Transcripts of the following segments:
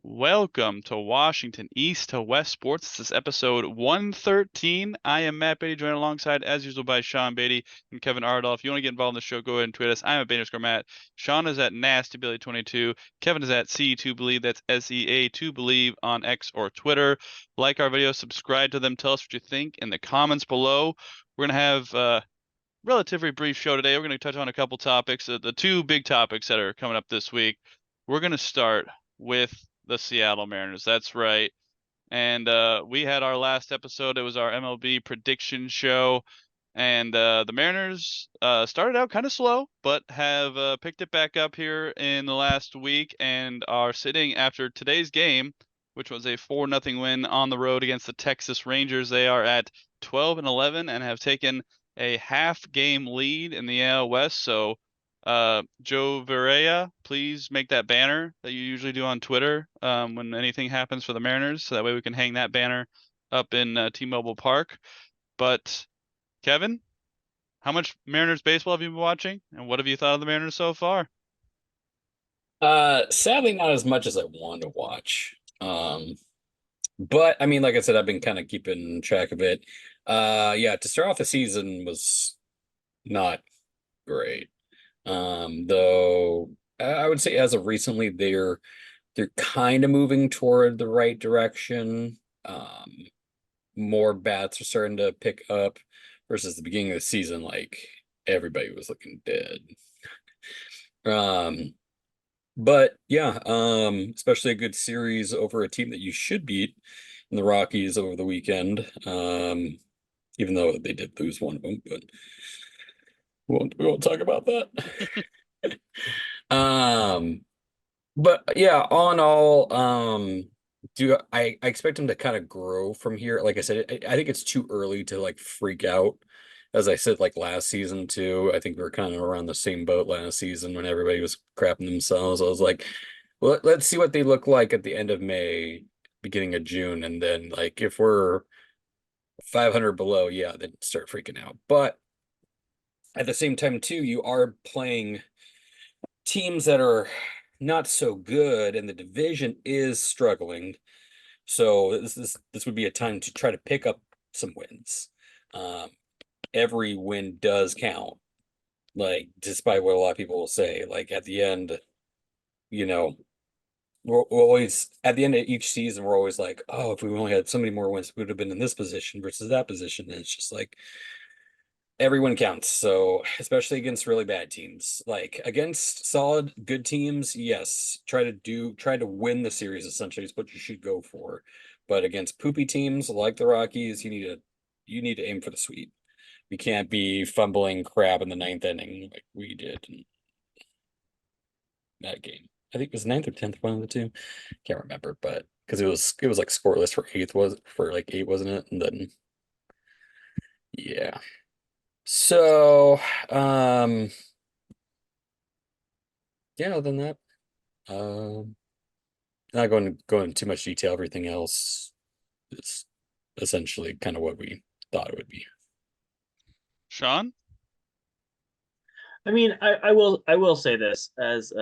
Welcome to Washington East to West Sports. This is episode 113. I am Matt Beatty, joined alongside, as usual, by Sean Beatty and Kevin Ardall. If you want to get involved in the show, go ahead and tweet us. I'm at Beatty_Matt. Sean is at NastyBilly22. Kevin is at C2Believe. That's SEA2Believe on X or Twitter. Like our videos, subscribe to them. Tell us what you think in the comments below. We're going to have a relatively brief show today. We're going to touch on a couple topics, the two big topics that are coming up this week. We're going to start with the Seattle Mariners. That's right. And we had our last episode. It was our MLB prediction show. And the Mariners started out kind of slow, but have picked it back up here in the last week and are sitting after today's game, which was a 4-0 win on the road against the Texas Rangers. They are at 12-11 and have taken a half game lead in the AL West. So Joe Varela, please make that banner that you usually do on Twitter when anything happens for the Mariners, so that way we can hang that banner up in T-Mobile Park. But Kevin, how much Mariners baseball have you been watching, and what have you thought of the Mariners so far? Sadly not as much as I want to watch. But I mean, like I said, I've been kind of keeping track of it. Yeah, to start off the season was not great. Though I would say as of recently they're kind of moving toward the right direction. More bats are starting to pick up versus the beginning of the season, like everybody was looking dead. Um, But yeah, especially a good series over a team that you should beat in the Rockies over the weekend. Even though they did lose one of them, but we won't talk about that. Um, but yeah, all in all, do I expect him to kind of grow from here? Like I said, I think it's too early to like freak out. As I said, like last season too, I think we were kind of around the same boat last season when everybody was crapping themselves. I was like, well, let's see what they look like at the end of May, beginning of June, and then like if we're 500 below, yeah, then start freaking out. But at the same time too, you are playing teams that are not so good, and the division is struggling. So this would be a time to try to pick up some wins. Um, every win does count. Like, despite what a lot of people will say, like at the end, you know, we're always at the end of each season, we're always like, oh, if we only had so many more wins, we would have been in this position versus that position. And it's just like everyone counts. So, especially against really bad teams, like against solid, good teams, yes, try to win the series essentially is what you should go for. But against poopy teams like the Rockies, you need to aim for the sweep. You can't be fumbling crap in the ninth inning like we did in that game. I think it was ninth or tenth, one of the two. Can't remember, but because it was like scoreless for eighth was for like eight, wasn't it? And then yeah. So yeah, other than that, um not going to go into too much detail. Everything else is essentially kind of what we thought it would be. Sean? I mean, I will say this as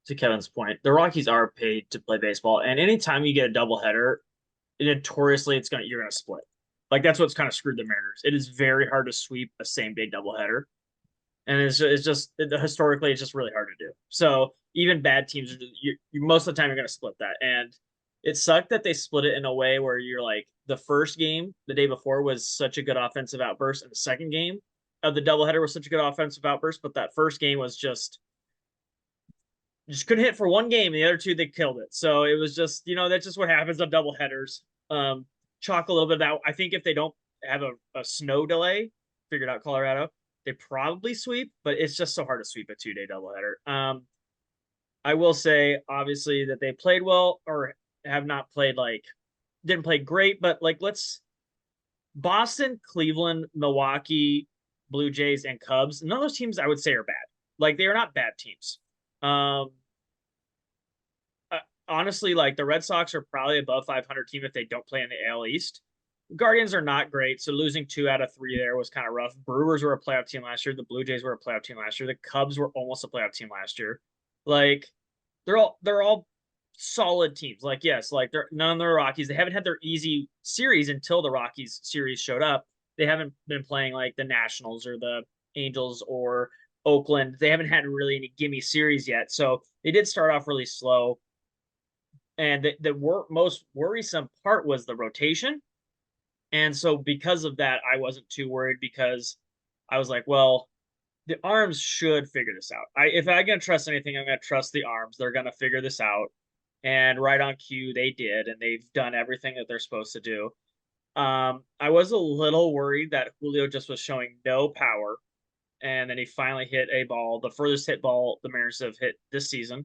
to Kevin's point, the Rockies are paid to play baseball, and anytime you get a doubleheader, notoriously you're gonna split. Like that's what's kind of screwed the Mariners. It is very hard to sweep a same day doubleheader, and historically it's just really hard to do. So even bad teams, you most of the time you're gonna split that, and it sucked that they split it in a way where you're like the first game the day before was such a good offensive outburst, and the second game of the doubleheader was such a good offensive outburst, but that first game was just couldn't hit for one game. The other two they killed it. So it was just that's just what happens on double headers. Chalk a little bit of that. I think if they don't have a snow delay figured out Colorado, they probably sweep, but it's just so hard to sweep a 2 day doubleheader. I will say obviously that they played well or have not played like didn't play great, but like let's Boston, Cleveland, Milwaukee, Blue Jays, and Cubs. None of those teams I would say are bad. Like they are not bad teams. Um, Honestly, like the Red Sox are probably above 500 team if they don't play in the AL East. Guardians are not great, so losing 2 out of 3 there was kind of rough. Brewers were a playoff team last year. The Blue Jays were a playoff team last year. The Cubs were almost a playoff team last year. Like they're all solid teams. Like, yes, like they're none of the Rockies. They haven't had their easy series until the Rockies series showed up. They haven't been playing like the Nationals or the Angels or Oakland. They haven't had really any gimme series yet. So they did start off really slow. And the most worrisome part was the rotation. And so because of that, I wasn't too worried because I was like, well, the arms should figure this out. If I'm gonna trust anything, I'm gonna trust the arms. They're gonna figure this out. And right on cue, they did, and they've done everything that they're supposed to do. I was a little worried that Julio just was showing no power, and then he finally hit a ball, the furthest hit ball the Mariners have hit this season.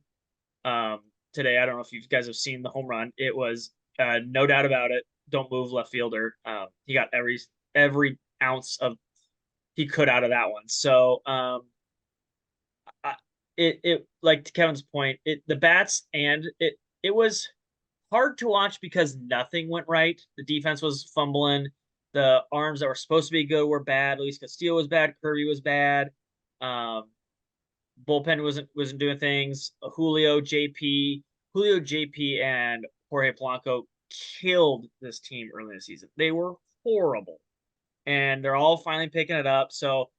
Um, Today, I don't know if you guys have seen the home run. It was no doubt about it. Don't move left fielder. He got every ounce of he could out of that one. So it like to Kevin's point, the bats and it was hard to watch because nothing went right. The defense was fumbling. The arms that were supposed to be good were bad. Luis Castillo was bad. Kirby was bad. Um, Bullpen wasn't doing things. Julio, JP, and Jorge Polanco killed this team early in the season. They were horrible, and they're all finally picking it up. So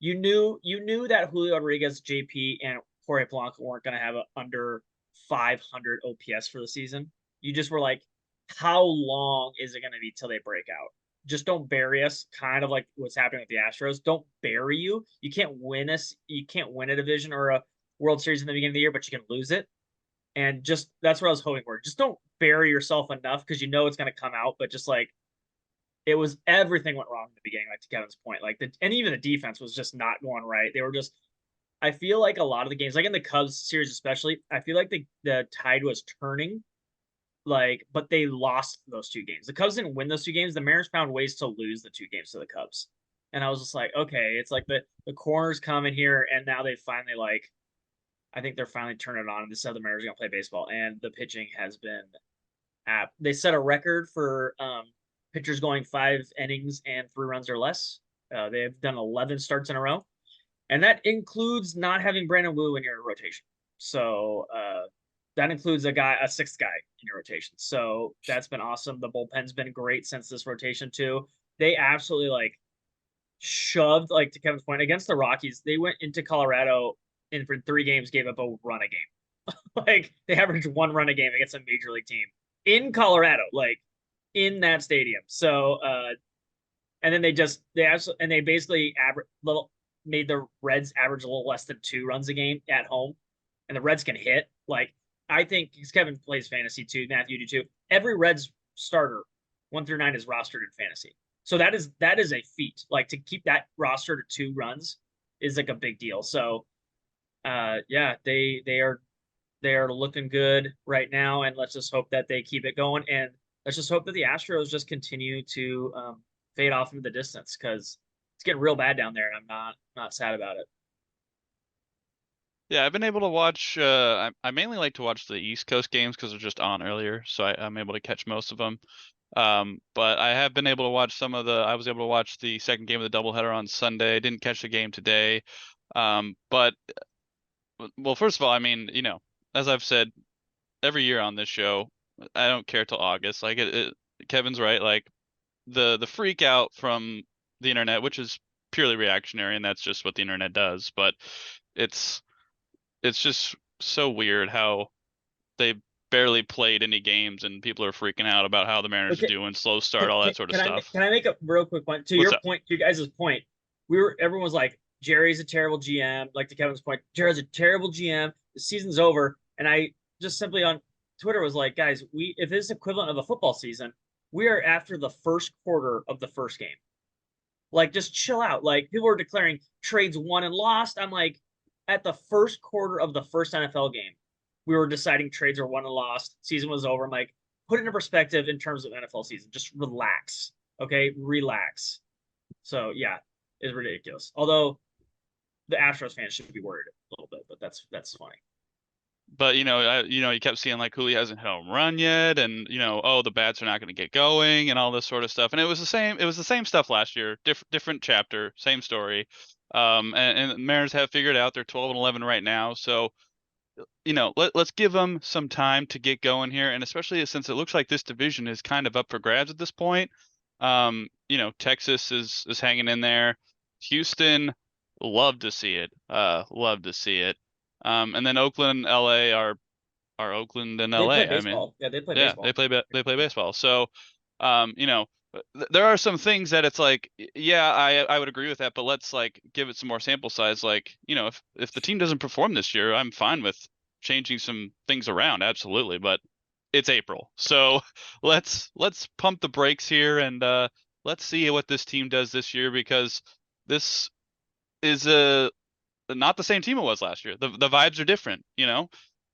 you knew that Julio Rodriguez, JP, and Jorge Polanco weren't going to have a under 500 OPS for the season. You just were like, how long is it going to be till they break out? Just don't bury us, kind of like what's happening with the Astros. Don't bury you. You can't win us. You can't win a division or a World Series in the beginning of the year, but you can lose it. And just that's what I was hoping for. Just don't bury yourself enough because you know it's going to come out, but just like it was everything went wrong in the beginning, like to Kevin's point. Like and even the defense was just not going right. They were just I feel like a lot of the games, like in the Cubs series especially, I feel like the tide was turning, like, but they lost those two games. The Cubs didn't win those two games. The Mariners found ways to lose the two games to the Cubs. And I was just like, okay, it's like the corners coming here, and now they finally like I think they're finally turning it on. And this is how the Mariners are gonna play baseball. And the pitching has been they set a record for pitchers going 5 innings and 3 runs or less. They've done 11 starts in a row, and that includes not having Brandon Wu in your rotation. So that includes a sixth guy in your rotation. So that's been awesome. The bullpen's been great since this rotation too. They absolutely like shoved, like to Kevin's point, against the Rockies. They went into Colorado and for 3 games gave up a run a game. Like they averaged 1 run a game against a major league team in Colorado, like in that stadium. So and then they basically made the Reds average a little less than 2 runs a game at home, and the Reds can hit. Like I think because Kevin plays fantasy too, Matthew do too. Every Reds starter 1 through 9 is rostered in fantasy, so that is a feat. Like to keep that roster to 2 runs is like a big deal. So yeah, they are looking good right now, and let's just hope that they keep it going, and let's just hope that the Astros just continue to fade off into the distance because it's getting real bad down there, and I'm not sad about it. Yeah, I've been able to watch. I mainly like to watch the East Coast games because they're just on earlier, so I'm able to catch most of them. But I have been able to watch some of the. I was able to watch the second game of the doubleheader on Sunday. I didn't catch the game today. But well, first of all, I mean, as I've said every year on this show, I don't care till August. Like Kevin's right. Like the freak out from the internet, which is purely reactionary, and that's just what the internet does. But it's it's just so weird how they barely played any games and people are freaking out about how the Mariners are Okay, doing, slow start, all that sort of stuff. can I make a real quick point to What's your up? point, to you guys' point? Everyone was like, Jerry's a terrible GM. Like to Kevin's point, Jerry's a terrible GM. The season's over, and I just simply on Twitter was like, guys, if this is equivalent of a football season, we are after the first quarter of the first game. Like, just chill out. Like, people are declaring trades won and lost. I'm like, at the first quarter of the first NFL game, we were deciding trades are won and lost. Season was over. I'm like, put it into perspective in terms of NFL season. Just relax. Okay, relax. So yeah, it's ridiculous. Although the Astros fans should be worried a little bit, but that's funny. But you kept seeing like Cooley hasn't hit a home run yet, and oh, the bats are not going to get going, and all this sort of stuff. And it was the same. It was the same stuff last year. Different chapter, same story. And Mariners have figured out they're 12-11 right now. So let's give them some time to get going here, and especially since it looks like this division is kind of up for grabs at this point. Texas is hanging in there. Houston, love to see it. Love to see it. And then Oakland, LA are Oakland and They play LA. I mean, baseball. Yeah, they play yeah, baseball. they play baseball. So, um, you know, there are some things that it's like, yeah, I would agree with that, but let's like give it some more sample size. Like, if the team doesn't perform this year, I'm fine with changing some things around, absolutely. But it's April, so let's pump the brakes here and let's see what this team does this year because this is not the same team it was last year. The vibes are different,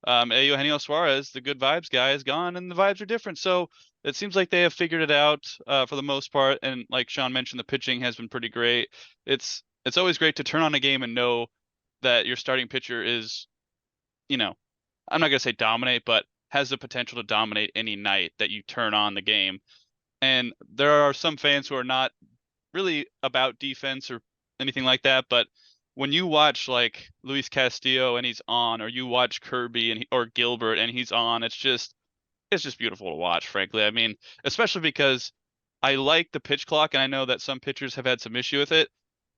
Eugenio Suarez, the good vibes guy, is gone, and the vibes are different. So it seems like they have figured it out for the most part. And like Sean mentioned, the pitching has been pretty great. It's always great to turn on a game and know that your starting pitcher is, I'm not gonna say dominate, but has the potential to dominate any night that you turn on the game. And there are some fans who are not really about defense or anything like that, but when you watch like Luis Castillo and he's on, or you watch Kirby or Gilbert and he's on, it's just beautiful to watch, frankly. I mean, especially because I like the pitch clock, and I know that some pitchers have had some issue with it,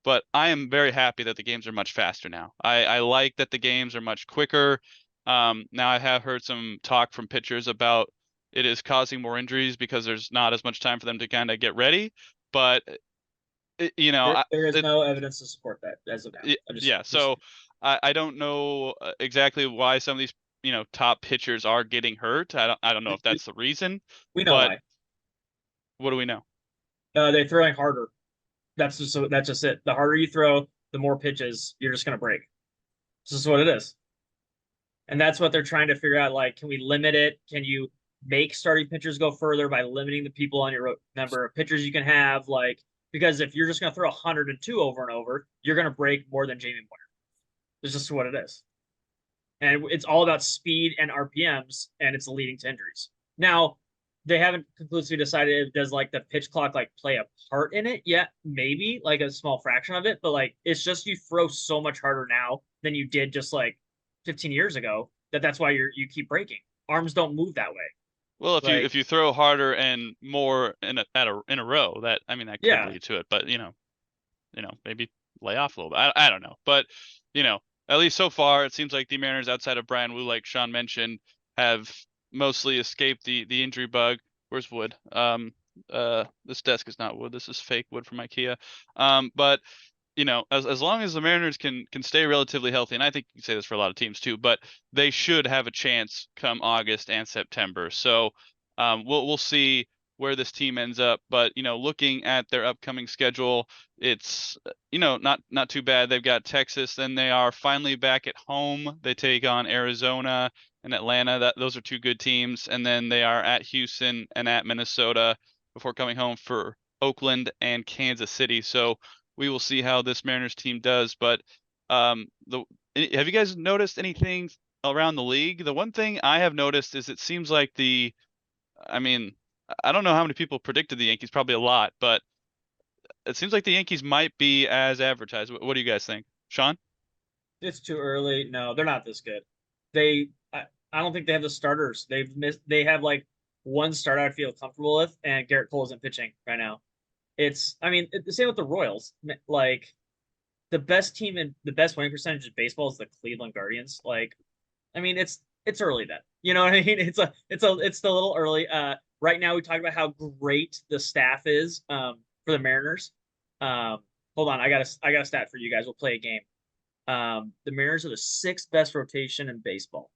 but I am very happy that the games are much faster now. I like that the games are much quicker. Now I have heard some talk from pitchers about it is causing more injuries because there's not as much time for them to kind of get ready. But There is no evidence to support that as of now. Yeah. So I don't know exactly why some of these top pitchers are getting hurt. I don't know if that's the reason, we know but why. what do we know? They're throwing harder. That's just it. The harder you throw, the more pitches you're just gonna break. This is what it is. And that's what they're trying to figure out. Like, can we limit it? Can you make starting pitchers go further by limiting the people on your number of pitchers you can have? Like, because if you're just going to throw 102 over and over, you're going to break more than Jamie Moyer. It's just what it is. And it's all about speed and RPMs, and it's leading to injuries. Now, they haven't conclusively decided if does like the pitch clock like play a part in it yet. Maybe like a small fraction of it, but like it's just you throw so much harder now than you did just like 15 years ago that's why you keep breaking. Arms don't move that way. Well, if you Like, if you throw harder and more in a row, that could yeah, lead to it. But maybe lay off a little bit. I don't know, but you know, at least so far, it seems like the Mariners, outside of Brian Wu, like Sean mentioned, have mostly escaped the injury bug. Where's wood? This desk is not wood. This is fake wood from IKEA. But as long as the Mariners can stay relatively healthy, and I think you can say this for a lot of teams too, but they should have a chance come August and September. So we'll see where this team ends up. But looking at their upcoming schedule, it's not too bad. They've got Texas, then they are finally back at home. They take on Arizona and Atlanta. Those are two good teams, and then they are at Houston and at Minnesota before coming home for Oakland and Kansas City. So we will see how this Mariners team does. But have you guys noticed anything around the league? The one thing I have noticed is it seems like I mean, I don't know how many people predicted the Yankees, probably a lot, but it seems like the Yankees might be as advertised. What do you guys think, Sean? it's too early. No, they're not this good. They, I don't think they have the starters. They've missed. They have like one start I'd feel comfortable with, and Garrett Cole isn't pitching right now. I mean, the same with the Royals. Like, the best team in the best winning percentage of baseball is the Cleveland Guardians. Like, I mean, it's early then. You know what I mean? It's still a little early. Right now we talked about how great the staff is for the Mariners. Hold on, I got a stat for you guys. We'll play a game. The Mariners are the sixth best rotation in baseball.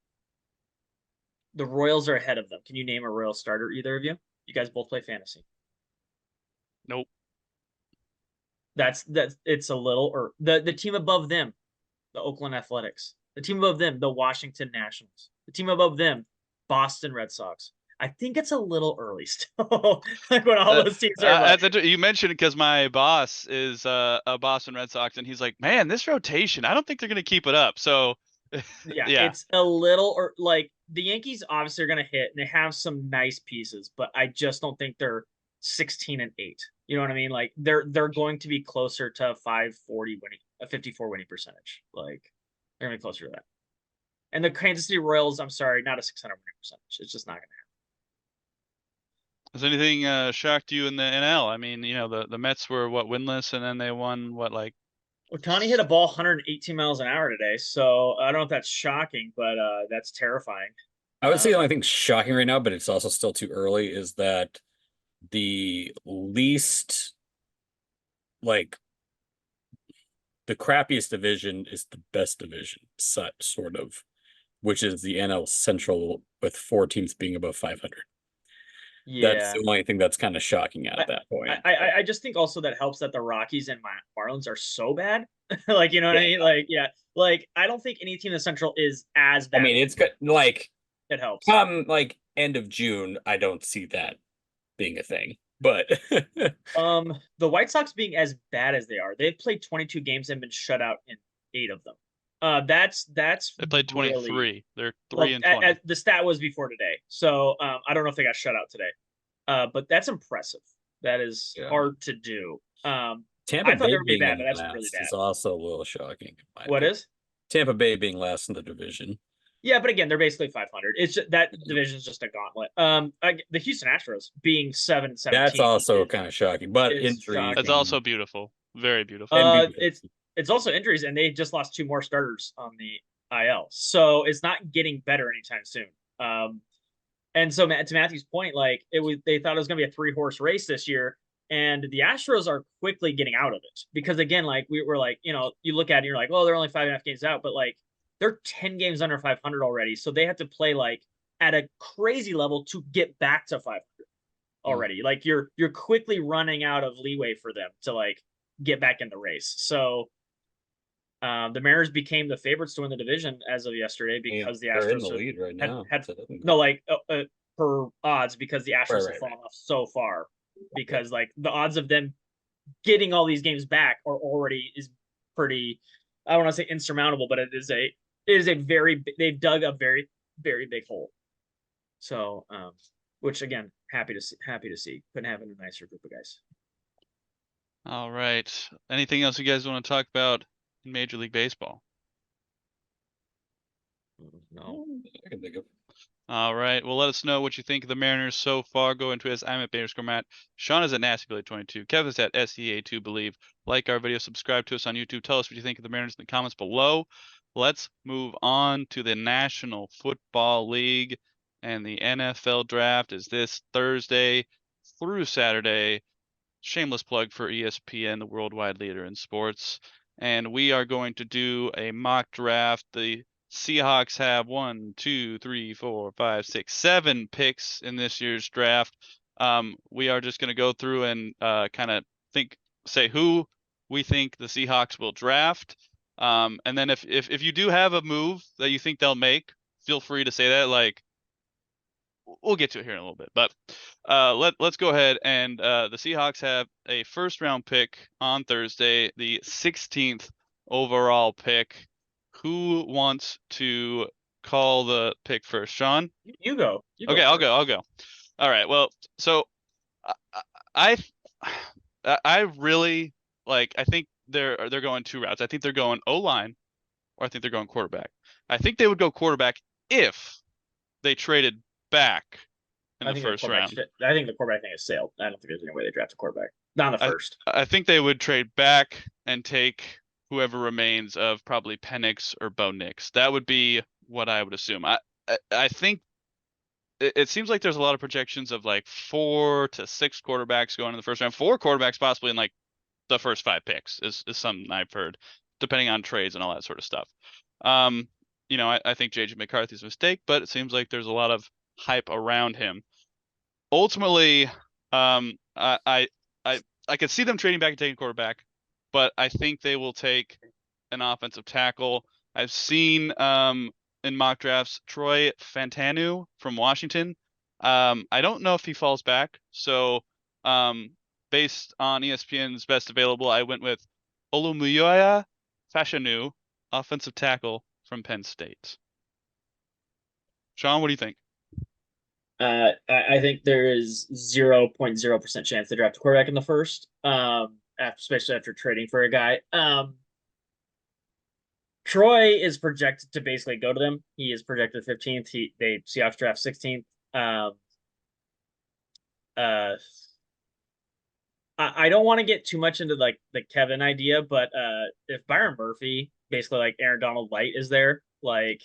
The Royals are ahead of them. Can you name a Royal starter, either of you? You guys both play fantasy. Nope. That's it's a little or the team above them, the Oakland Athletics. The team above them, the Washington Nationals. The team above them, Boston Red Sox. I think it's a little early still. Like when all those teams are like, You mentioned it because my boss is a Boston Red Sox, and he's like, "Man, this rotation, I don't think they're going to keep it up." So, yeah, yeah, it's a little or like the Yankees obviously are going to hit and they have some nice pieces, but I just don't think they're 16-8. You know what I mean? Like they're going to be closer to 540 winning, a 54 winning percentage. Like they're going to be closer to that. And the Kansas City Royals, I'm sorry, not a 600 winning percentage. It's just not going to Has anything shocked you in the NL? I mean, the Mets were winless, and then they won like. happen. Otani hit a ball 118 miles an hour today, so I don't know if that's shocking, but that's terrifying. I would say the only thing shocking right now, but it's also still too early, is that the least like the crappiest division is the best division, sort of, which is the NL Central, with 4 teams being above 500. That's Yeah. the only thing that's kind of shocking at that point. I just think also that helps that the Rockies and Marlins are so bad. Like, you know what I Yeah. mean? Like, yeah. Like, I don't think any team in the Central is as I bad. mean, it's good. Like, It helps. like end of June, I don't see that being a thing. But The White Sox being as bad as they are, they've played 22 games and been shut out in 8 of them. That's They played 23. really, They're 3 well, and 20. the stat was before today. So I don't know if they got shut out today. But that's impressive. That is hard to do. Tampa I thought Bay they were really being bad, but that's last really bad. is also a little shocking. What is? Tampa Bay being last in the division? Yeah, but again, they're basically 500. It's just, that division is just a gauntlet. The Houston Astros being 7-17. That's also kind of shocking, but injuries. That's also beautiful. Very beautiful. It's also injuries, and they just lost 2 more starters on the IL, so it's not getting better anytime soon. And so to Matthew's point, like they thought it was going to be a 3-horse race this year, and the Astros are quickly getting out of it because again, like we were like, you look at it, and you're like, oh, they're only 5.5 games out, but like they're 10 games under 500 already, so they have to play like at a crazy level to get back to 500 already. Like you're quickly running out of leeway for them to like get back in the race. So the Mariners became the favorites to win the division as of yesterday because the Astros are in the lead right now. Per odds, because the Astros have fallen off so far. Because like the odds of them getting all these games back are already is pretty. I don't want to say insurmountable, but it is a very, they've dug a very, very big hole. So, which again, happy to see. Couldn't have a nicer group of guys. All right. Anything else you guys want to talk about in Major League Baseball? No, I can think of. All right. Well, let us know what you think of the Mariners so far. Go into us. I'm at Matt. Sean is at NastyBilly22. Kevin's at SEA2Believe. Like our video. Subscribe to us on YouTube. Tell us what you think of the Mariners in the comments below. Let's move on to the National Football League. And the NFL draft is this Thursday through Saturday. Shameless plug for ESPN, the worldwide leader in sports. And we are going to do a mock draft. The Seahawks have 1, 2, 3, 4, 5, 6, 7 picks in this year's draft. We are just going to go through and kind of say who we think the Seahawks will draft. And then if you do have a move that you think they'll make, feel free to say that. Like, we'll get to it here in a little bit, but let's go ahead. And the Seahawks have a first-round pick on Thursday, the 16th overall pick. Who wants to call the pick first? Sean? You go. Okay, I'll go. All right. Well, so I really like. I think they're going 2 routes. I think they're going O-line, or I think they're going quarterback. I think they would go quarterback if they traded back in the first round. I think the quarterback thing is sailed. I don't think there's any way they draft a quarterback. Not in the first. I think they would trade back and take whoever remains of probably Penix or Bo Nix. That would be what I would assume. I think it seems like there's a lot of projections of like 4 to 6 quarterbacks going in the first round. 4 quarterbacks possibly in like the first 5 picks is something I've heard, depending on trades and all that sort of stuff. I think JJ McCarthy's a mistake, but it seems like there's a lot of hype around him. Ultimately, I could see them trading back and taking quarterback, but I think they will take an offensive tackle. I've seen in mock drafts Troy Fantanu from Washington. I don't know if he falls back. So based on ESPN's best available, I went with Olumuyiwa Fashanu, offensive tackle from Penn State. Sean, what do you think? I think there is 0.0% chance they draft a quarterback in the first, especially after trading for a guy. Troy is projected to basically go to them. He is projected 15th. They Seahawks draft 16th. Uh, I don't want to get too much into like the Kevin idea, but if Byron Murphy, basically like Aaron Donald Light, is there, like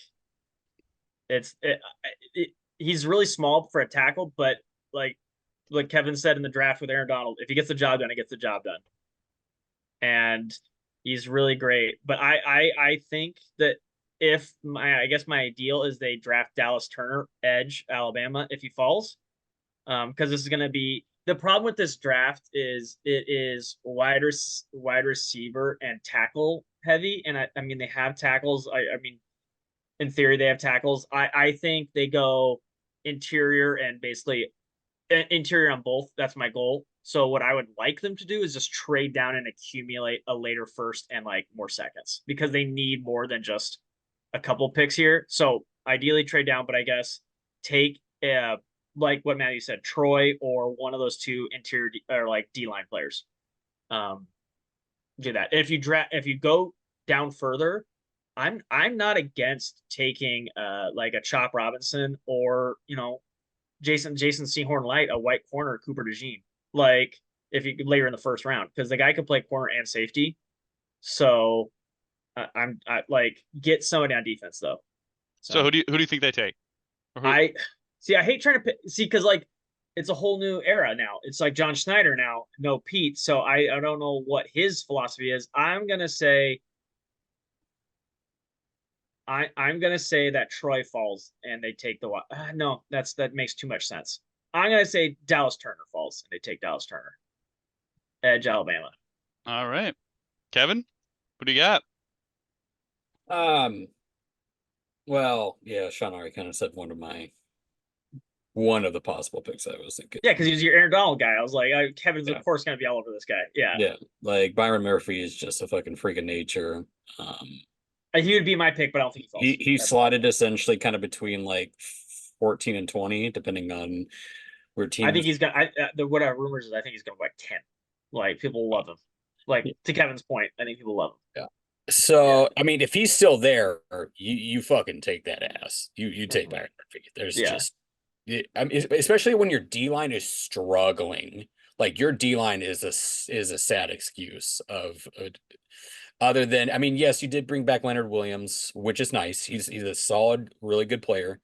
it's he's really small for a tackle, but like Kevin said in the draft with Aaron Donald, if he gets the job done, he gets the job done, and he's really great. But I think that if I guess my ideal is they draft Dallas Turner, edge, Alabama, if he falls, because this is going to be the problem with this draft is it is wide receiver and tackle heavy, and I mean they have tackles. I mean in theory they have tackles. I think they go interior and basically interior on both. That's my goal. So what I would like them to do is just trade down and accumulate a later first and like more seconds because they need more than just a couple picks here. So ideally trade down, but I guess take like what Matthew said, Troy or one of those two interior or like D line players. Um, do that. If you go down further, I'm not against taking like a Chop Robinson or Jason Sehorn Light, a white corner, Cooper DeJean. Like if you could later in the first round, because the guy could play corner and safety. So I like get somebody on defense though. So who do you think they take? I see. I hate trying to see because like it's a whole new era now. It's like John Schneider now, no Pete. So I don't know what his philosophy is. I'm gonna say that Troy falls and they take the no. That makes too much sense. I'm gonna say Dallas Turner falls and they take Dallas Turner, edge Alabama. All right, Kevin, what do you got? Well, yeah, Sean already kind of said one of the possible picks I was thinking. Yeah, because he's your Aaron Donald guy. I was like, Kevin's of course gonna be all over this guy. Yeah, yeah, like Byron Murphy is just a fucking freak of nature. He would be my pick, but I don't think he falls. He slotted essentially kind of between like 14 and 20, depending on where teams. I think he's got the what our rumors is I think he's gonna go like 10. Like people love him. Like to Kevin's point, I think people love him. Yeah. So I mean, if he's still there, you fucking take that ass. You take Byron Murphy. There's just, I mean, especially when your D line is struggling. Like your D line is a sad excuse of. Other than, I mean, yes, you did bring back Leonard Williams, which is nice. He's a solid, really good player.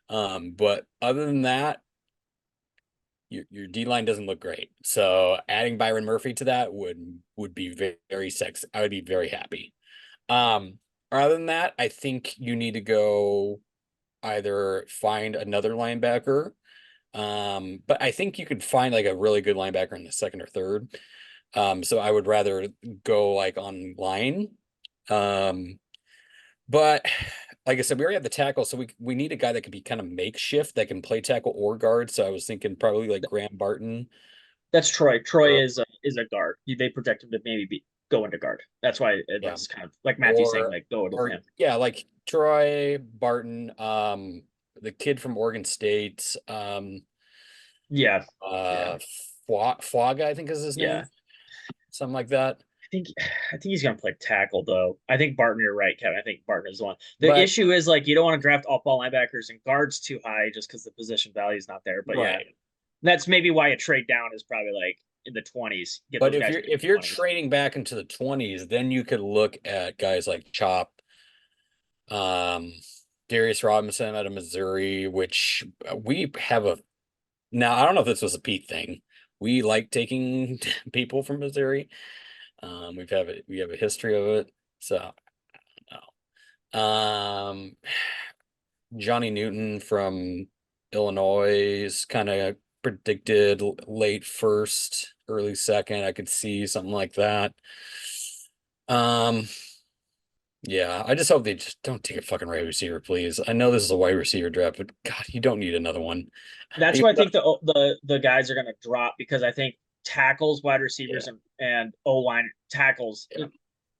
But other than that, your D line doesn't look great. So adding Byron Murphy to that would be very, very sexy. I would be very happy. Other than that, I think you need to go either find another linebacker. But I think you could find like a really good linebacker in the second or third. So I would rather go like online. But like I said, we already have the tackle, so we need a guy that can be kind of makeshift that can play tackle or guard. So I was thinking probably like Graham Barton. That's Troy. Troy is a guard. They project him to maybe go into guard. That's why it was kind of like Matthew saying like go into him. Yeah, like Troy Barton, the kid from Oregon State. Flaga, I think is his name. Yeah. Something like that. I think he's gonna play tackle though. I think Barton, you're right, Kevin. I think Barton is the one. The issue is like you don't want to draft off ball linebackers and guards too high just because the position value is not there. But yeah, that's maybe why a trade down is probably like in the 20s. But if you're trading back into the 20s, then you could look at guys like Chop, Darius Robinson out of Missouri, which we have now I don't know if this was a Pete thing. We like taking people from Missouri. We have a history of it. So I don't know. Johnny Newton from Illinois is kind of predicted late first, early second. I could see something like that. Yeah, I just hope they just don't take a fucking wide receiver, please. I know this is a wide receiver draft, but God, you don't need another one. That's why I think the guys are going to drop because I think tackles, wide receivers, and O line tackles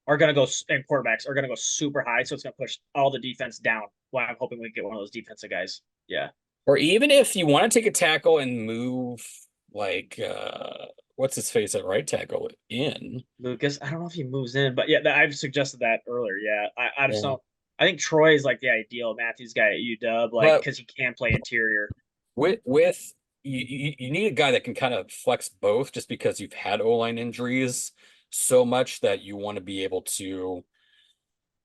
are going to go, and quarterbacks are going to go super high. So it's going to push all the defense down. Why I'm hoping we get one of those defensive guys. Yeah. Or even if you want to take a tackle and move like what's his face at right tackle in. Lucas. I don't know if he moves in, but yeah, I've suggested that earlier. Yeah, I just Yeah. don't. I think Troy is like the ideal Matthews guy at UW, like But because he can play interior. with you need a guy that can kind of flex both, just because you've had O-line injuries so much that you want to be able to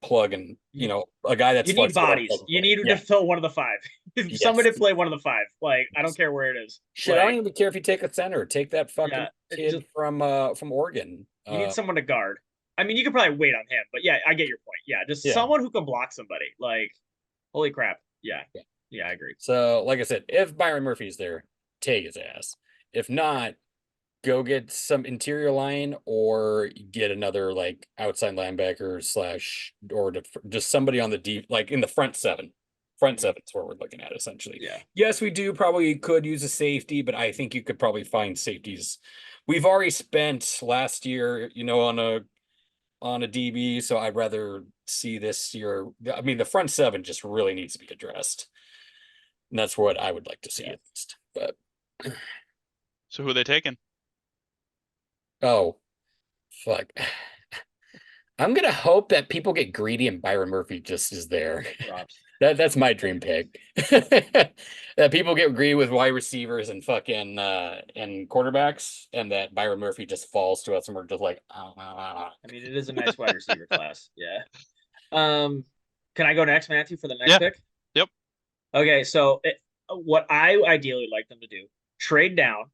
plug and You, a guy that's you need flexible and bodies. plug and You play. need to Yeah. fill one of the five. Yes. Somebody to play one of the five. Like I don't Yes. care where it is. Shit, I don't Like even care if you take a center. Take that fucking yeah, it kid just from Oregon. you need someone to guard. I mean, you could probably wait on him, but yeah, I get your point. Yeah, just Yeah. someone who can block somebody. Like, holy crap. Yeah, Yeah. yeah, I agree. So, like I said, if Byron Murphy's there, take his ass. If not, go get some interior line or get another like outside linebacker slash or just somebody on the deep, like in the front seven. Front seven is what we're looking at essentially. Yeah. Yes, we do probably could use a safety, but I think you could probably find safeties. We've already spent last year, on a DB, so I'd rather see this year. I mean, the front seven just really needs to be addressed. And that's what I would like to see Yeah. at least. But So who are they taking? oh, fuck. I'm gonna hope that people get greedy and Byron Murphy just is there. Drops. That's my dream pick. That people get greedy with wide receivers and fucking and quarterbacks, and that Byron Murphy just falls to us, and we're just like, I mean, it is a nice wide receiver class. Yeah. Can I go next, Matthew, for the next Yeah. pick? Yep. Okay, so what I ideally like them to do, trade down.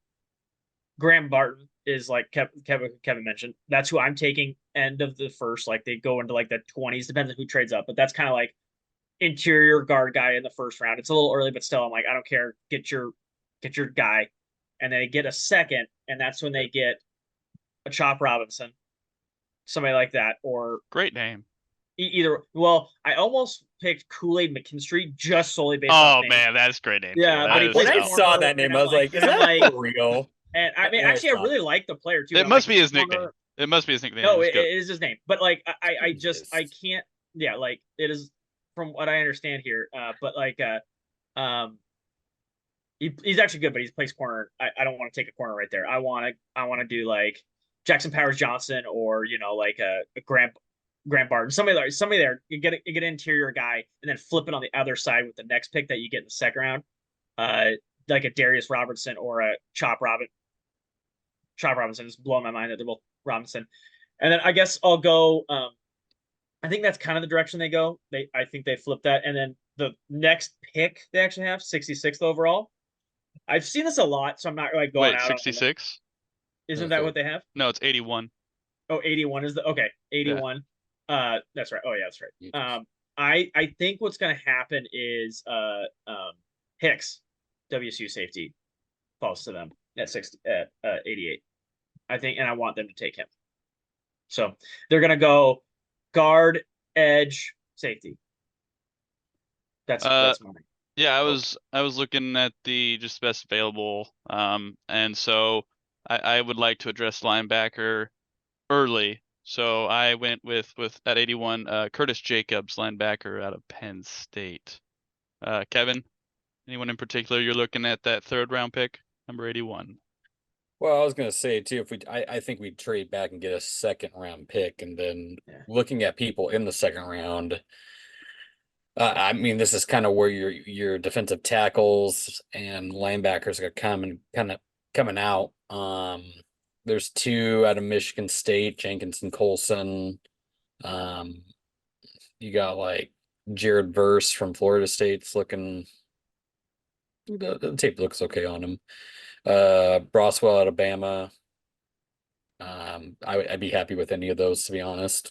Graham Barton is like Kevin mentioned. That's who I'm taking end of the first. Like they go into like the 20s, depends on who trades up, but that's kind of like interior guard guy in the first round. It's a little early, but still, I'm like, I don't care. Get your guy, and they get a second, and that's when they get a Chop Robinson, somebody like that, or Great name. either. Well, I almost picked Kool Aid McKinstry just solely based Oh off name. man, that's a great name. Yeah, too. but he That is plays when I so- saw corner, that name, and I was like, is and I'm that like, for real? and I mean, And I actually, I saw really like the player too. It I'm must like, be his corner- nickname. It must be his nickname. No, Just it go. is his name. But like I just I Jesus. can't yeah, like it is from what I understand here. But like um he's actually good, but he plays corner. I don't want to take a corner right there. I wanna do like Jackson Powers Johnson or like a Grant Barton. Somebody there, you get an interior guy and then flip it on the other side with the next pick that you get in the second round. Uh like a Darius Robertson or a Chop Robinson. Just blowing my mind that they're both Robinson. And then I guess I'll go. I think that's kind of the direction they go. I think they flip that, and then the next pick they actually have 66th overall. I've seen this a lot, so I'm not like going Wait, out. 66? Isn't that what they have? No, it's 81. Oh, 81 is the okay. 81. That's right. Oh yeah, that's right. I think what's gonna happen is Hicks, WSU safety, falls to them at 88. I think, and I want them to take him. So they're gonna go guard, edge, safety. That's mine. Yeah, I was looking at the just best available. And so I would like to address linebacker early. So I went with at 81, Curtis Jacobs, linebacker out of Penn State. Kevin, anyone in particular you're looking at that third round pick, number 81? Well, I was gonna say too, if I think we'd trade back and get a second round pick, and then looking at people in the second round. I mean, this is kind of where your defensive tackles and linebackers are coming out. There's two out of Michigan State, Jenkins and Colson. You got like Jared Verse from Florida State's looking. The tape looks okay on him. Broswell, Alabama. I'd be happy with any of those, to be honest.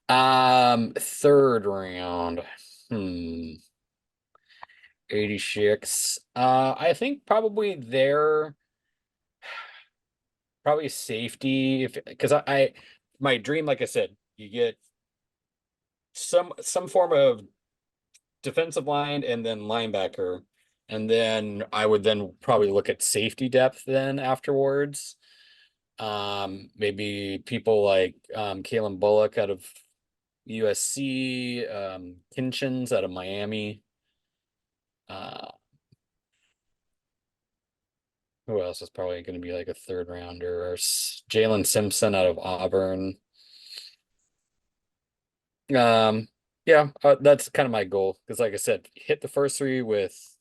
Third round. 86. I think probably probably safety, because I my dream, like I said, you get some form of defensive line and then linebacker, and then I would then probably look at safety depth then afterwards. Maybe people like Kalen Bullock out of USC, Kinchins out of Miami. Who else is probably going to be like a third rounder? Or Jalen Simpson out of Auburn. Yeah, that's kind of my goal because, like I said, hit the first three with.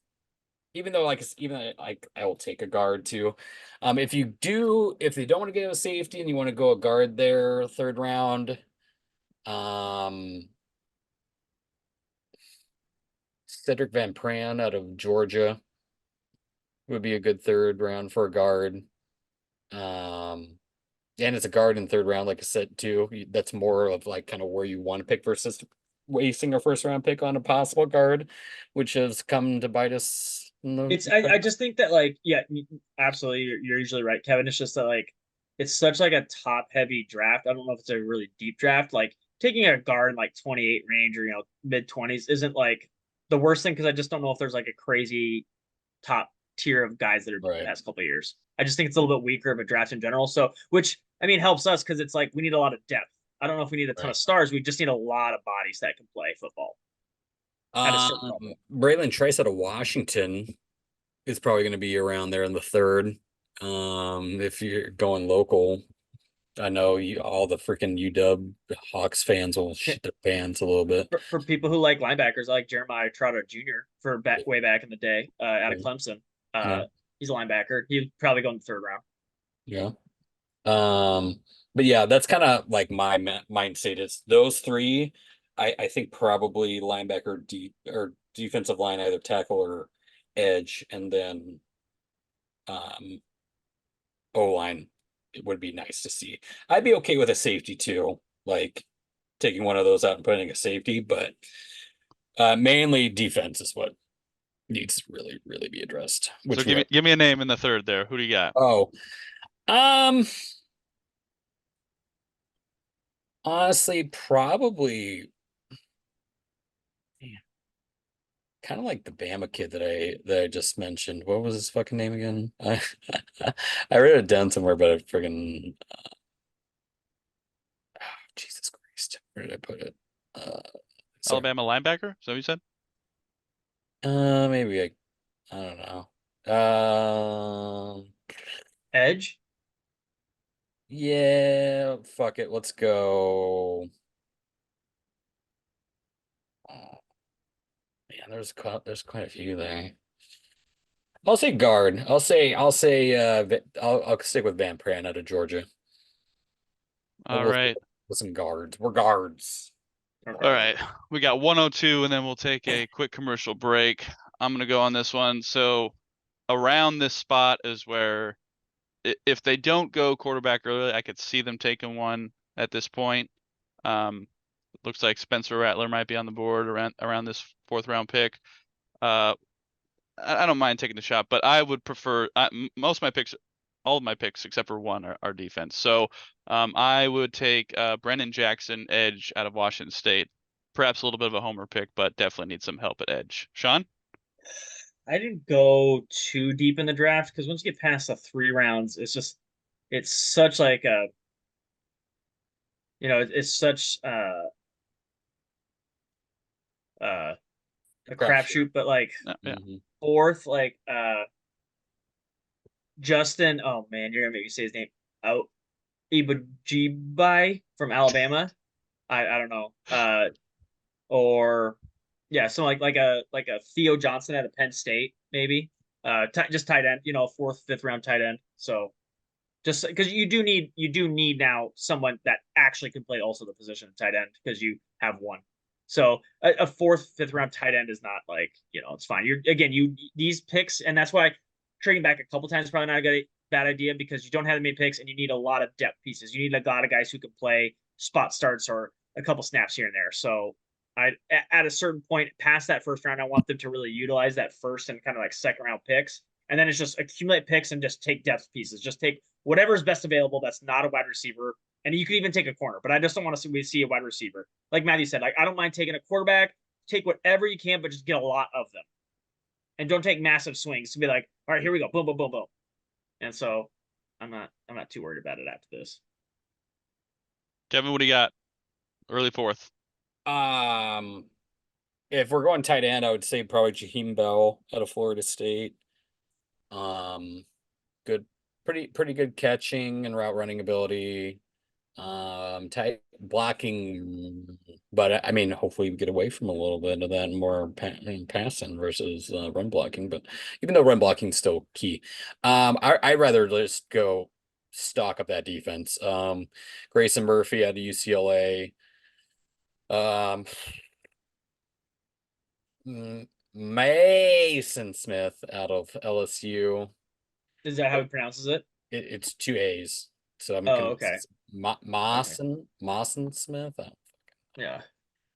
Even though, even like I will take a guard too. If they don't want to get a safety and you want to go a guard there, third round, Cedric Van Pran out of Georgia would be a good third round for a guard. And it's a guard in third round, like I said too. That's more of like kind of where you want to pick versus wasting a first round pick on a possible guard, which has come to bite us. I just think that like yeah, absolutely you're usually right, Kevin. It's just that like it's such like a top heavy draft. I don't know if it's a really deep draft. Like taking a guard in like 28 range or mid 20s isn't like the worst thing because I just don't know if there's like a crazy top tier of guys that are the Right. past couple of years. I just think it's a little bit weaker of a draft in general. So which I mean helps us because it's like we need a lot of depth. I don't know if we need a ton of stars. We just need a lot of bodies that can play football at a certain level. Braylon Trice out of Washington is probably going to be around there in the third. If you're going local, I know all the freaking UW Hawks fans will shit their pants a little bit. For people who like linebackers, I like Jeremiah Trotter Jr. for way back in the day out of Clemson. Yeah. He's a linebacker. He'd probably go in the third round. Yeah. But yeah, that's kind of like my mindset is those three. I think probably linebacker, deep or defensive line, either tackle or edge, and then O line. It would be nice to see. I'd be okay with a safety too, like taking one of those out and putting a safety, but mainly defense is what needs to really, really be addressed. So give me a name in the third there. Who do you got? Oh, honestly, probably kind of like the Bama kid that I just mentioned. What was his fucking name again? I read it down somewhere, but I friggin' Jesus Christ, where did I put it? Alabama linebacker? So you said? Maybe I don't know. Edge. Yeah, fuck it. Let's go. Oh, man, there's quite a few there. I'll say guard. I'll stick with Van Pran out of Georgia. All right. With some guards. We're guards. All right. We got 102 and then we'll take a quick commercial break. I'm going to go on this one. So around this spot is where if they don't go quarterback early, I could see them taking one at this point. Looks like Spencer Rattler might be on the board around this fourth round pick. I don't mind taking the shot, but I would prefer most of my picks, all of my picks except for one are defense. So I would take Brennan Jackson, edge out of Washington State. Perhaps a little bit of a homer pick, but definitely need some help at edge. Sean? I didn't go too deep in the draft because once you get past the 3 rounds, it's such like it's such a crapshoot. But like Yeah. fourth, like Justin. Oh man, you're gonna make me say his name. Oh, Ibujibai from Alabama. I don't know. Or yeah, so like a Theo Johnson at a Penn State maybe. Just tight end, fourth, fifth round tight end. So just because you do need now someone that actually can play also the position of tight end because you have one. So a fourth, fifth round tight end is not like it's fine. These picks, and that's why trading back a couple times is probably not a bad idea because you don't have many picks and you need a lot of depth pieces. You need a lot of guys who can play spot starts or a couple snaps here and there. So at a certain point past that first round, I want them to really utilize that first and kind of like second round picks. And then it's just accumulate picks and just take depth pieces. Just take whatever's best available that's not a wide receiver. And you could even take a corner, but I just don't want to see a wide receiver. Like Matthew said, like I don't mind taking a quarterback, take whatever you can, but just get a lot of them. And don't take massive swings to be like, all right, here we go. Boom, boom, boom, boom. And so I'm not too worried about it after this. Kevin, what do you got? Early fourth. If we're going tight end, I would say probably Jaheim Bell out of Florida State. good, pretty good catching and route running ability. Tight blocking, but I mean, hopefully we get away from a little bit of that and more passing versus run blocking. But even though run blocking is still key, I'd rather just go stock up that defense. Grayson Murphy out of UCLA. Mason Smith out of LSU. Is that how he pronounces it? It's two A's, so I'm Oh, gonna okay. Mawson Smith. Yeah.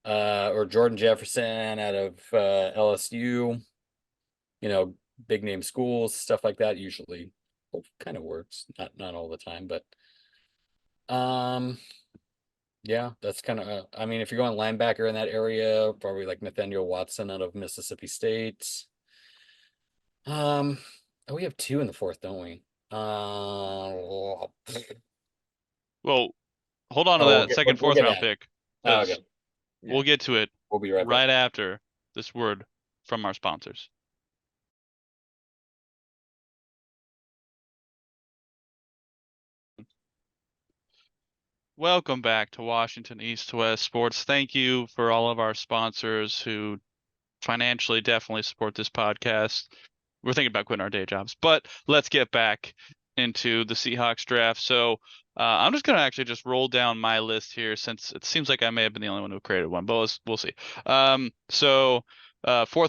Or Jordan Jefferson out of LSU. You know, big name schools, stuff like that. Usually, kind of works. Not all the time, but yeah, that's kind of. I mean, if you're going linebacker in that area, probably like Nathaniel Watson out of Mississippi State. Oh, we have two in the fourth, don't we? Well, hold on to we'll that get, second, we'll fourth get round that. pick Oh, because okay. we'll get to it We'll be right right back. after this word from our sponsors. Welcome back to Washington East to West Sports. Thank you for all of our sponsors who financially definitely support this podcast. We're thinking about quitting our day jobs, but let's get back into the Seahawks draft. So I'm just going to actually just roll down my list here since it seems like I may have been the only one who created one, but we'll see. Fourth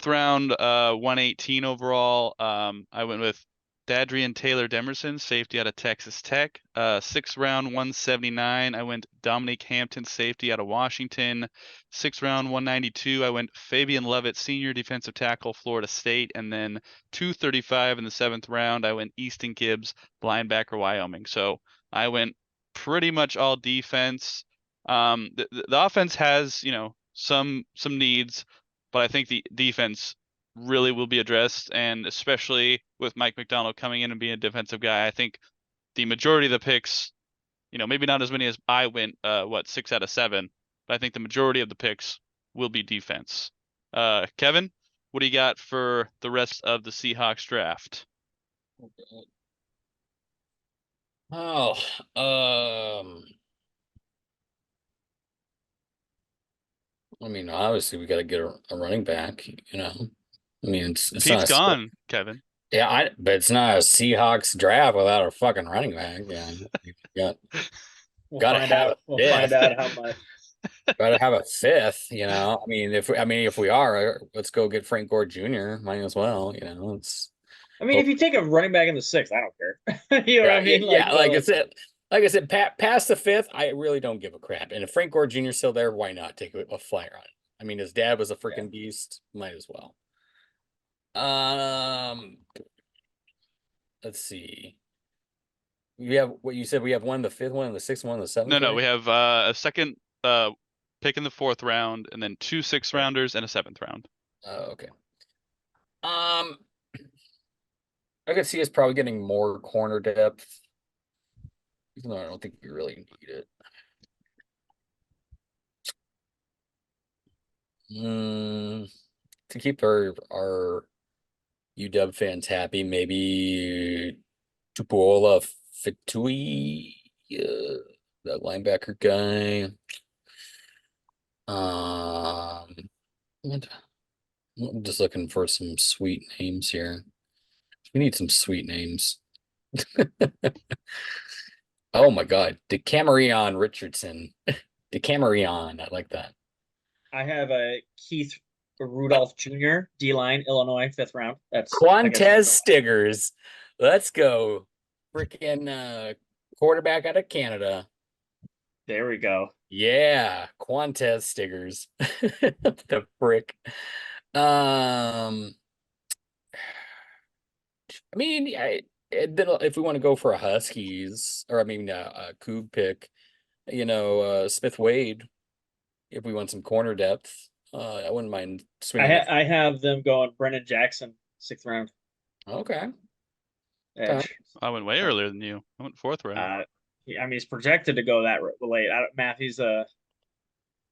round, 118 overall. I went with Dadrian Taylor Demerson, safety out of Texas Tech. Sixth round, 179. I went Dominique Hampton, safety out of Washington. Sixth round, 192. I went Fabian Lovett, senior defensive tackle, Florida State. And then 235 in the seventh round, I went Easton Gibbs, linebacker, Wyoming. So I went pretty much all defense. The offense has, some needs, but I think the defense really will be addressed, and especially with Mike McDonald coming in and being a defensive guy, I think the majority of the picks, maybe not as many as I went, 6 out of 7, but I think the majority of the picks will be defense. Kevin, what do you got for the rest of the Seahawks draft? Oh, I mean, obviously we got to get a running back, I mean, it's Pete's not gone, Kevin. yeah, but it's not a Seahawks draft without a fucking running back. Yeah, you gotta have a We'll find fifth. out how much. Gotta have a fifth. I mean, if we are, let's go get Frank Gore Jr. Might as well. It's I mean, if hope. you take a running back in the sixth, I don't care. You know what Yeah, I mean? yeah. Like I said, past the fifth, I really don't give a crap. And if Frank Gore Jr. is still there, why not take a flyer on it? I mean, his dad was a Yeah. freaking beast. Might as well. Um, let's see. We have what you said. We have one, the fifth one, the sixth one, the seventh. No, one? we have a second pick in the fourth round, and then two sixth-rounders and a seventh round. Oh, okay. I could see us probably getting more corner depth, even though I don't think we really need it. To keep our UW fans happy, maybe Tupuola Fitui, that linebacker guy. I'm just looking for some sweet names here. We need some sweet names. Oh my God, DeCamerion Richardson. DeCamerion, I like that. I have a Keith Rudolph Jr. D line, Illinois, fifth round. That's Quantez Stiggers. Let's go. Freaking quarterback out of Canada. There we go. Yeah, Quantez Stiggers. The frick. I mean, then if we want to go for a Huskies, or I mean a Coug pick, Smith Wade, if we want some corner depth, I wouldn't mind swinging that. I have them going Brennan Jackson, sixth round. Okay. Edge. I went way earlier than you. I went fourth round. I mean, he's projected to go that late. Matthew's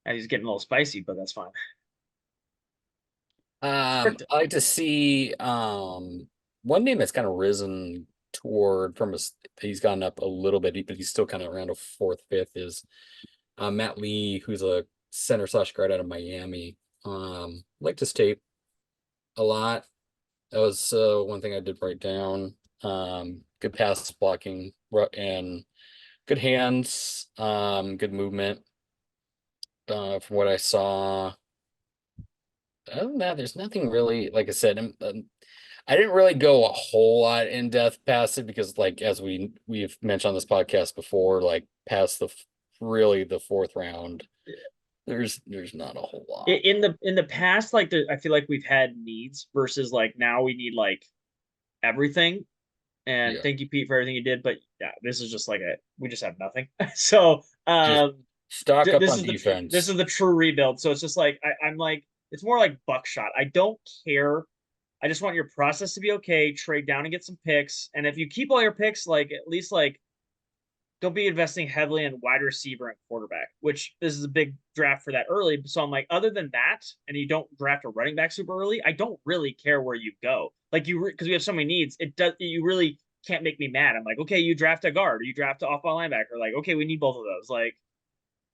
he's getting a little spicy, but that's fine. I like to see one name that's kind of risen toward he's gotten up a little bit, but he's still kind of around a fourth, fifth is Matt Lee, who's a center slash guard out of Miami. Liked his tape a lot. That was one thing I did write down. Good pass blocking and good hands, good movement. From what I saw, other than that, there's nothing really. Like I said, I didn't really go a whole lot in depth past it because, like, as we've mentioned on this podcast before, like past really the fourth round, there's not a whole lot. In the past, like I feel like we've had needs versus like now we need like everything. And thank you, Pete, for everything you did. But yeah, this is just like we just have nothing. So Just stock up this on is defense. This is the true rebuild. So it's just like I'm like, it's more like buckshot. I don't care. I just want your process to be okay. Trade down and get some picks. And if you keep all your picks, like at least like don't be investing heavily in wide receiver and quarterback, which this is a big draft for that early. So I'm like, other than that, and you don't draft a running back super early, I don't really care where you go. Like because we have so many needs, you really can't make me mad. I'm like, okay, you draft a guard or you draft an off-ball linebacker. Like, okay, we need both of those. Like,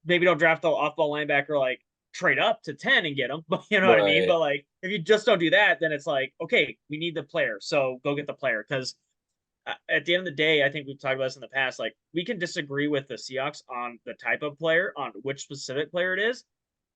maybe don't draft the off-ball linebacker, like trade up to 10 and get them, but you know what I mean? But like, if you just don't do that, then it's like, okay, we need the player. So go get the player. Because at the end of the day, I think we've talked about this in the past. Like, we can disagree with the Seahawks on the type of player, on which specific player it is.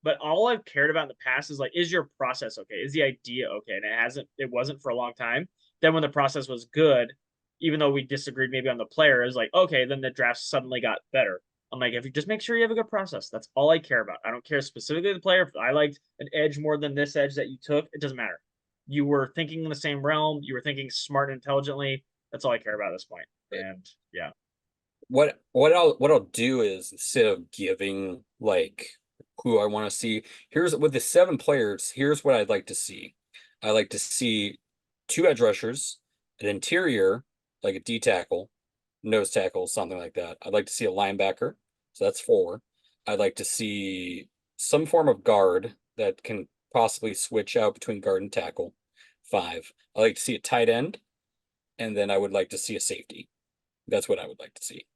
But all I've cared about in the past is like, is your process okay? Is the idea okay? And it wasn't for a long time. Then when the process was good, even though we disagreed maybe on the player, it was like, okay, then the draft suddenly got better. I'm like, if you just make sure you have a good process, that's all I care about. I don't care specifically the player. If I liked an edge more than this edge that you took, it doesn't matter. You were thinking in the same realm. You were thinking smart and intelligently. That's all I care about at this point. And yeah. What I'll do is, instead of giving like who I want to see, here's with the 7 players, here's what I'd like to see. I like to see 2 edge rushers, an interior, like a D tackle, nose tackle, something like that. I'd like to see a linebacker, so that's 4. I'd like to see some form of guard that can possibly switch out between guard and tackle, 5. I'd like to see a tight end, and then I would like to see a safety. That's what I would like to see.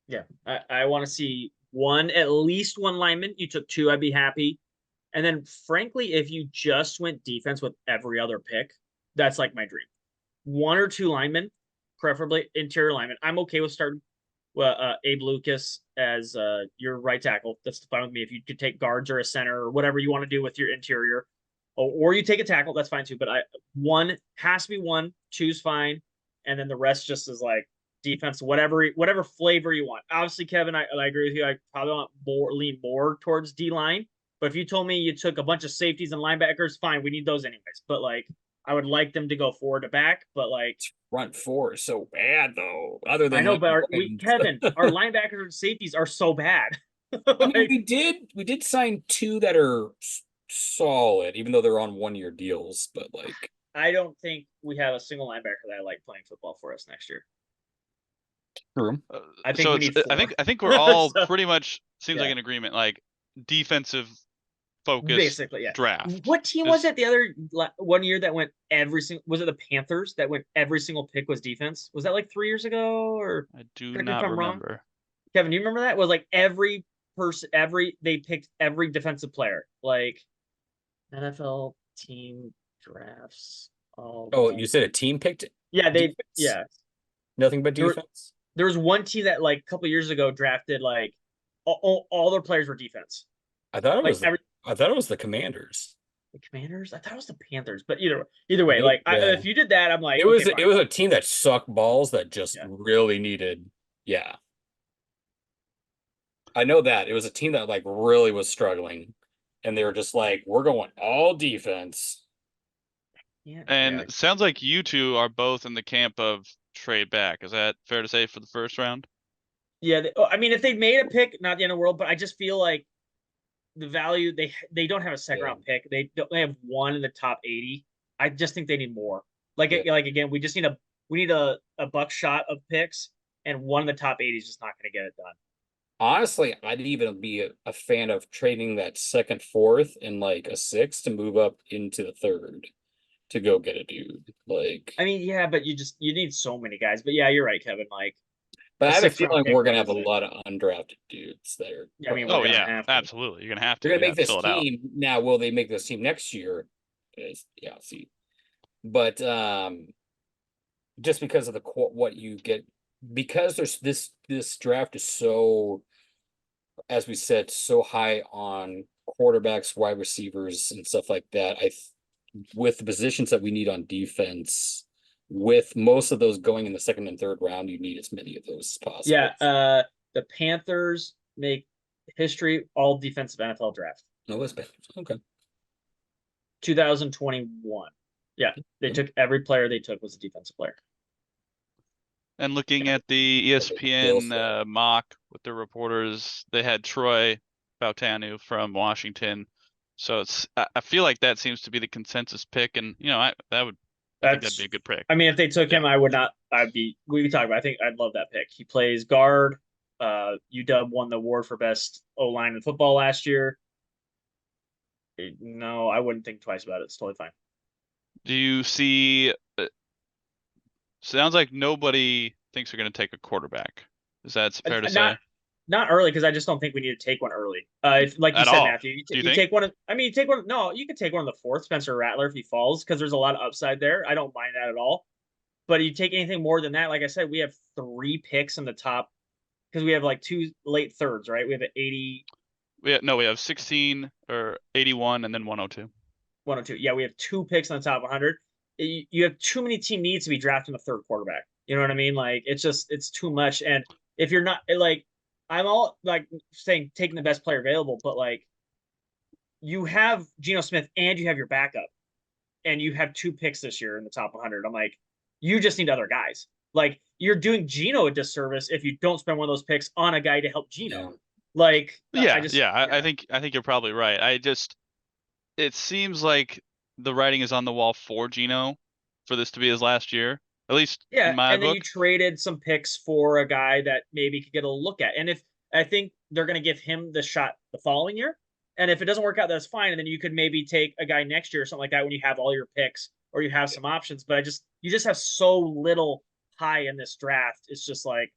Yeah, I want to see at least one lineman. You took 2, I'd be happy. And then, frankly, if you just went defense with every other pick, that's like my dream. 1 or 2 linemen, preferably interior linemen. I'm okay with starting Abe Lucas as your right tackle. That's fine with me. If you could take guards or a center or whatever you want to do with your interior, or you take a tackle, that's fine too. But one has to be 1, 2's fine, and then the rest just is like defense, whatever flavor you want. Obviously, Kevin, I agree with you. I probably lean more towards D line. But if you told me you took a bunch of safeties and linebackers, fine, we need those anyways. But like, I would like them to go forward to back. But like, front 4 is so bad though. Other than I know, but Kevin, our linebackers and safeties are so bad. I mean, we did sign 2 that are solid, even though they're on 1-year deals. But like, I don't think we have a single linebacker that I like playing football for us next year. true. I think we need 4. I think we're all So, pretty much seems like an agreement, like defensive focus basically, yeah. draft. What team was it the other 1 year that went every single? Was it the Panthers that went every single pick was defense? Was that like 3 years ago? Or I do not remember. Kevin, do you remember that? It was like every person, they picked every defensive player. Like NFL team drafts. Oh, you said a team picked it? Yeah, defense? Nothing but defense. There was one team that like a couple years ago drafted like all their players were defense. I thought it like was I thought it was the Commanders. The Commanders? I thought it was the Panthers, but either way, like if you did that, I'm like, it was a team that sucked balls that just really needed. Yeah, I know that it was a team that like really was struggling, and they were just like, we're going all defense. Yeah, and sounds like you two are both in the camp of trade back. Is that fair to say for the first round? Yeah, I mean, if they made a pick, not the end of the world, but I just feel like the value they don't have a second round pick. They have 1 in the top 80. I just think they need more. Like again, we need a buckshot of picks, and 1 in the top 80 is just not going to get it done. Honestly, I'd even be a fan of trading that second, 4th, and like a 6th to move up into the 3rd to go get a dude. Like, I mean, yeah, but you need so many guys. But yeah, you're right, Kevin. Like but a I have a 6th round feeling pick we're gonna have a isn't. lot of undrafted dudes that are I mean, we're Oh probably gonna yeah, have to. absolutely. You're gonna have they're to. gonna Yeah, make this fill it out. team. Now, will they make this team next year? Yeah, see. But just because of what you get, because there's this draft is so, as we said, so high on quarterbacks, wide receivers, and stuff like that. With the positions that we need on defense, with most of those going in the second and third round, you need as many of those as possible. Yeah, the Panthers make history all defensive NFL draft. No, it's bad. Okay. 2021. Yeah, they took every player they took was a defensive player. And looking Yeah, at the Bills ESPN mock with the reporters, they had Troy Bautanu from Washington. So I feel like that seems to be the consensus pick, and I think that'd be a good pick. I mean, if they took him, I would not. We could talk about. I think I'd love that pick. He plays guard. UW won the award for best O-line in football last year. No, I wouldn't think twice about it. It's totally fine. Do you see? Sounds like nobody thinks they're going to take a quarterback. Is that fair to say? Not early, because I just don't think we need to take one early. If, like you At said, all. Matthew, Do you you think? take one. I mean, you take one. No, you could take one in the 4th, Spencer Rattler, if he falls, because there's a lot of upside there. I don't mind that at all. But you take anything more than that, like I said, we have 3 picks in the top, because we have like 2 late thirds, right? We have an 80. We have 16 or 81 and then 102. 102. Yeah, we have 2 picks in the top 100. You have too many team needs to be drafting a third quarterback. You know what I mean? Like, it's too much. And if you're not, like, I'm all like saying taking the best player available, but like, you have Geno Smith and you have your backup, and you have 2 picks this year in the top 100. I'm like, you just need other guys. Like, you're doing Geno a disservice if you don't spend one of those picks on a guy to help Geno. Yeah. Like, I think you're probably right. It seems like the writing is on the wall for Geno for this to be his last year, at least in my and then book. you traded some picks for a guy that maybe could get a look at. And if I think they're going to give him the shot the following year, and if it doesn't work out, that's fine. And then you could maybe take a guy next year or something like that when you have all your picks or you have some options. But you just have so little high in this draft. It's just like,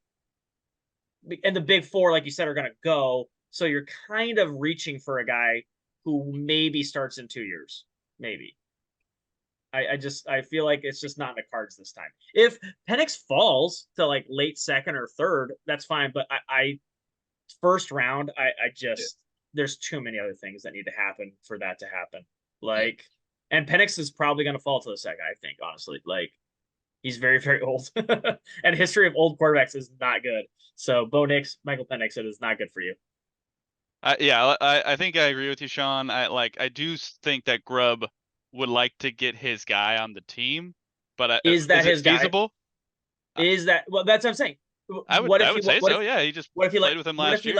and the big 4, like you said, are going to go. So you're kind of reaching for a guy who maybe starts in 2 years, maybe. I feel like it's just not in the cards this time. If Penix falls to like late 2nd or 3rd, that's fine. But I first round, there's too many other things that need to happen for that to happen. Like, and Penix is probably going to fall to the 2nd, I think, honestly. Like, he's very, very old. And history of old quarterbacks is not good. So Bo Nix, Michael Penix, it is not good for you. I think I agree with you, Sean. I do think that Grubb would like to get his guy on the team, but is that his feasible? Is that, well, that's what I'm saying. I would say so. Yeah, he just played with him last year.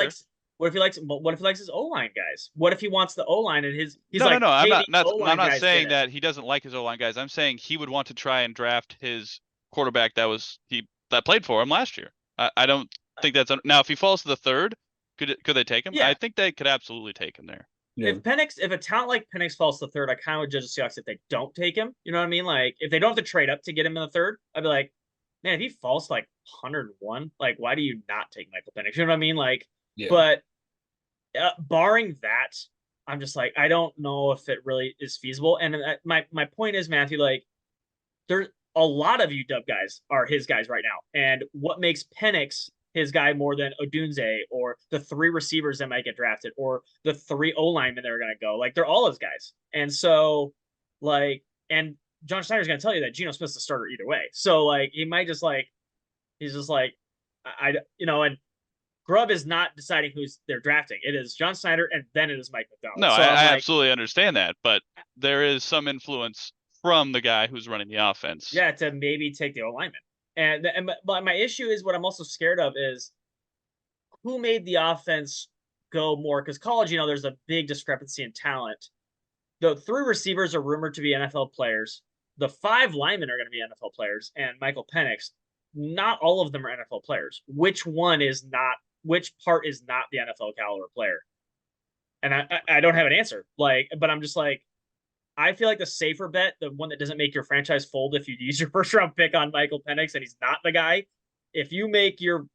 What if he likes his O-line guys? What if he wants the O-line and he's no, like, no, hey, I'm not saying that he doesn't like his O-line guys. I'm saying he would want to try and draft his quarterback that played for him last year. I don't think that's now if he falls to the 3rd, could they take him? Yeah. I think they could absolutely take him there. Yeah. If a talent like Penix falls to the 3rd, I kind of would judge the Seahawks if they don't take him. You know what I mean? Like, if they don't have to trade up to get him in the 3rd, I'd be like, man, if he falls to like 101, like, why do you not take Michael Penix? You know what I mean? Like, but barring that, I'm just like, I don't know if it really is feasible. And my point is, Matthew, like, there's a lot of UW guys are his guys right now. And what makes Penix his guy more than Odunze or the 3 receivers that might get drafted or the 3 O-linemen that are going to go? Like, they're all his guys. And so, like, and John Schneider's going to tell you that Geno Smith's the starter either way. So, like, he might just like, he's just like, and Grubb is not deciding who's they're drafting. It is John Schneider, and then it is Mike McDonald. No, so I absolutely understand that, but there is some influence from the guy who's running the offense. Yeah, to maybe take the O-lineman. But my issue is what I'm also scared of is who made the offense go more, because college, there's a big discrepancy in talent. The 3 receivers are rumored to be NFL players. The 5 linemen are going to be NFL players, and Michael Penix, not all of them are NFL players. Which part is not the NFL caliber player? And I don't have an answer. Like, but I'm just like, I feel like the safer bet, the one that doesn't make your franchise fold if you use your first round pick on Michael Penix and he's not the guy. If you make you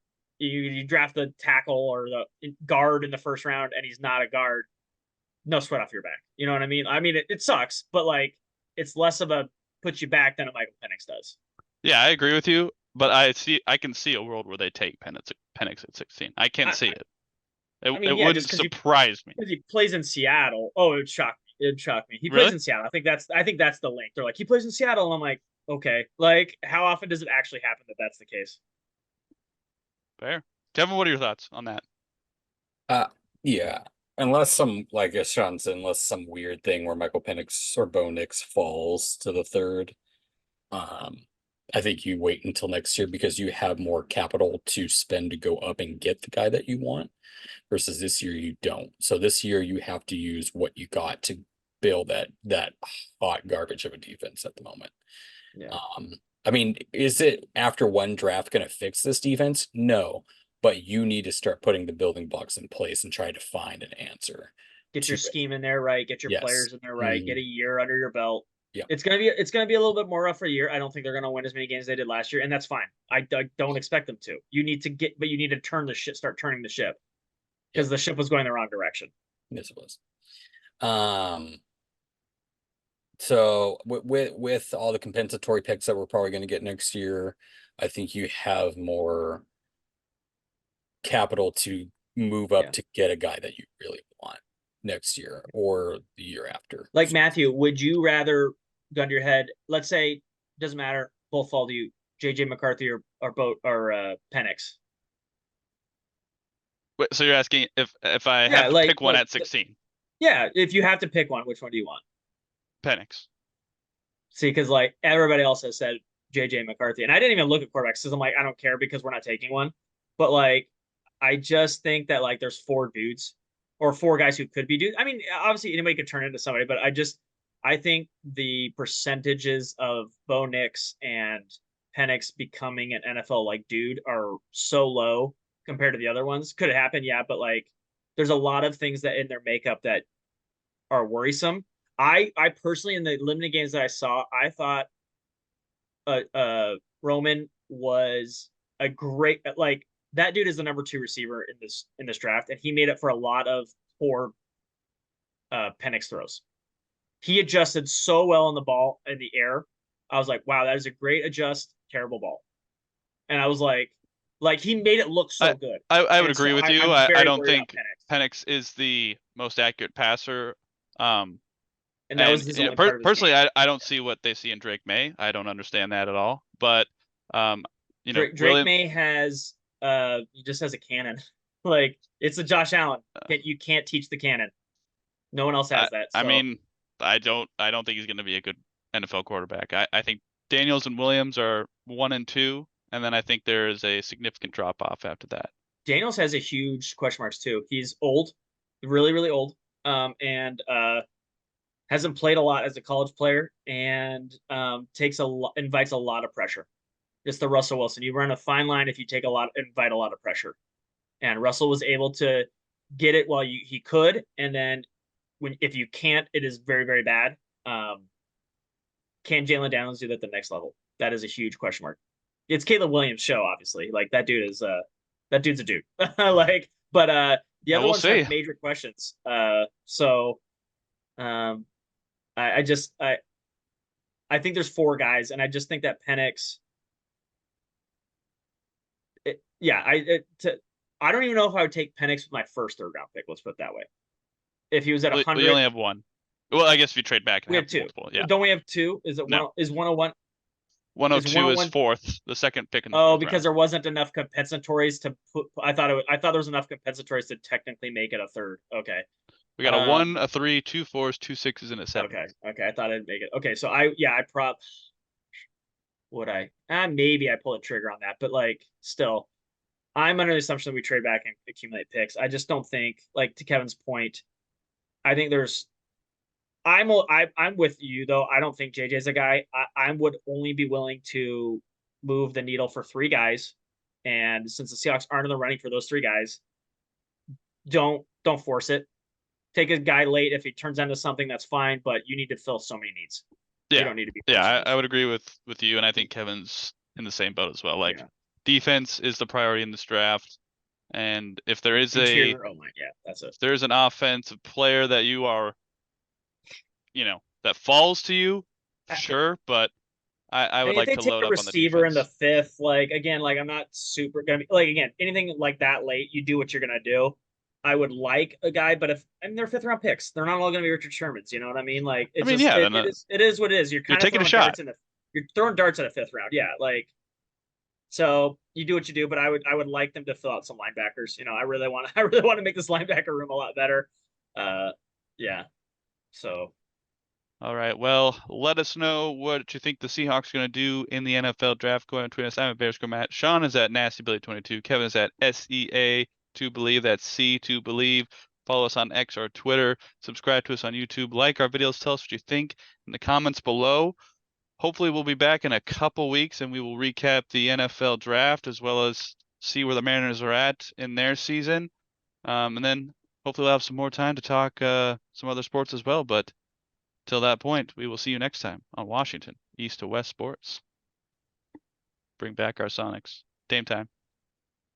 draft the tackle or the guard in the first round and he's not a guard, no sweat off your back. You know what I mean? I mean, it sucks, but like it's less of a put you back than a Michael Penix does. Yeah, I agree with you, but I can see a world where they take Penix at 16. I can see it. I It mean, yeah, wouldn't just surprise me. because he plays in Seattle. Oh, it would shock me. It'd shock me. He plays Really? in Seattle. I think that's the link. They're like, he plays in Seattle, and I'm like, okay. Like, how often does it actually happen that that's the case? Fair. Kevin, what are your thoughts on that? Yeah. Unless some, like as Sean said, unless some weird thing where Michael Penix or Bo Nix falls to the third, I think you wait until next year because you have more capital to spend to go up and get the guy that you want, versus this year you don't. So this year you have to use what you got to build that hot garbage of a defense at the moment. Yeah. I mean, is it after one draft going to fix this defense? No, but you need to start putting the building blocks in place and try to find an answer. Get your scheme in there right. Get your Yes. players in there right. Get a year under your belt. Yeah. It's gonna be a little bit more rough for a year. I don't think they're gonna win as many games as they did last year, and that's fine. I don't expect them to. You need to turn the ship, start turning the ship, because the ship was going the wrong direction. Yes, it was. So with all the compensatory picks that we're probably going to get next year, I think you have more capital to move up to get a guy that you really want next year or the year after. Like Matthew, would you rather, gun to your head, let's say, doesn't matter, both fall to you, JJ McCarthy or Penix? Wait, so you're asking if I have to pick one at 16? Yeah, if you have to pick one, which one do you want? Penix. See, because like everybody else has said JJ McCarthy, and I didn't even look at quarterbacks because I'm like, I don't care because we're not taking one. But like, I just think that like there's four dudes or four guys who could be dudes. I mean, obviously anybody could turn into somebody, but I think the percentages of Bo Nix and Penix becoming an NFL like dude are so low compared to the other ones. Could it happen? Yeah, but like there's a lot of things that in their makeup that are worrisome. I personally, in the limited games that I saw, I thought Roman was a great, like that dude is the number 2 receiver in this draft, and he made it for a lot of poor Penix throws. He adjusted so well on the ball in the air. I was like, wow, that is a great adjust, terrible ball. And I was like he made it look so good. I would agree with you. I don't think Penix is the most accurate passer. And that was his only part of his personally, game. I don't see what they see in Drake May. I don't understand that at all. But you know, Drake May has he just has a cannon. Like it's a Josh Allen. You can't teach the cannon. No one else has that. So. I mean, I don't think he's going to be a good NFL quarterback. I think Daniels and Williams are 1 and 2, and then I think there is a significant drop off after that. Daniels has a huge question marks too. He's old, really, really old, and hasn't played a lot as a college player, and invites a lot of pressure. It's the Russell Wilson. You run a fine line if you invite a lot of pressure, and Russell was able to get it while he could, and then if you can't, it is very, very bad. Can Jalen Daniels do that at the next level? That is a huge question mark. It's Caleb Williams' show, obviously. Like that dude's a dude. Like, but the other ones have major questions. I think there's 4 guys, and I just think that Penix. I don't even know if I would take Penix with my first 3rd round pick. Let's put it that way. If he was at 100, we only have 1. Well, I guess if you trade back, we have 2. Multiple, yeah. Don't we have 2? Is it no. Is 101? 102 is 4th, the second pick in the because round. There wasn't enough compensatories to put. I thought there was enough compensatories to technically make it a 3rd. Okay. We got a 1, a 3, 2 4s, 2 6s, and a 7. Okay. I thought I'd make it. Okay, so I would I? Maybe I pull a trigger on that, but like still, I'm under the assumption that we trade back and accumulate picks. I just don't think, like to Kevin's point, I think there's. I'm with you though. I don't think JJ's a guy. I would only be willing to move the needle for 3 guys, and since the Seahawks aren't in the running for those 3 guys, don't force it. take a guy late. If he turns into something, that's fine, but you need to fill so many needs. You Yeah. don't need to be Yeah, forcing I this. would agree with you, and I think Kevin's in the same boat as well. Like Yeah. defense is the priority in this draft, and if there is Interior, oh my, yeah, that's it. if there's an offensive player that you are, that falls to you, sure, but I would And if like they to take load a up on the receiver in the defense. fifth, like again, like I'm not super gonna be like again anything like that late. You do what you're gonna do. I would like a guy, but if and they're fifth round picks, they're not all gonna be Richard Shermans. You know what I mean? Like I it's mean, just yeah, then it is what it is. You're you're kind of taking a throwing shot. darts in the you're throwing darts in a fifth round. Yeah, like so you do what you do, but I would like them to fill out some linebackers. I really want I really want to make this linebacker room a lot better. Yeah. So All right. Well, let us know what you think the Seahawks are going to do in the NFL draft. Go ahead and tweet us. I'm at Bearscore Matt. Sean is at NastyBilly22. Kevin is at SEA to believe. That's C to believe. Follow us on X or Twitter. Subscribe to us on YouTube. Like our videos. Tell us what you think in the comments below. Hopefully, we'll be back in a couple weeks and we will recap the NFL draft as well as see where the Mariners are at in their season. And then hopefully we'll have some more time to talk some other sports as well. But till that point, we will see you next time on Washington East to West Sports. Bring back our Sonics. Dame time.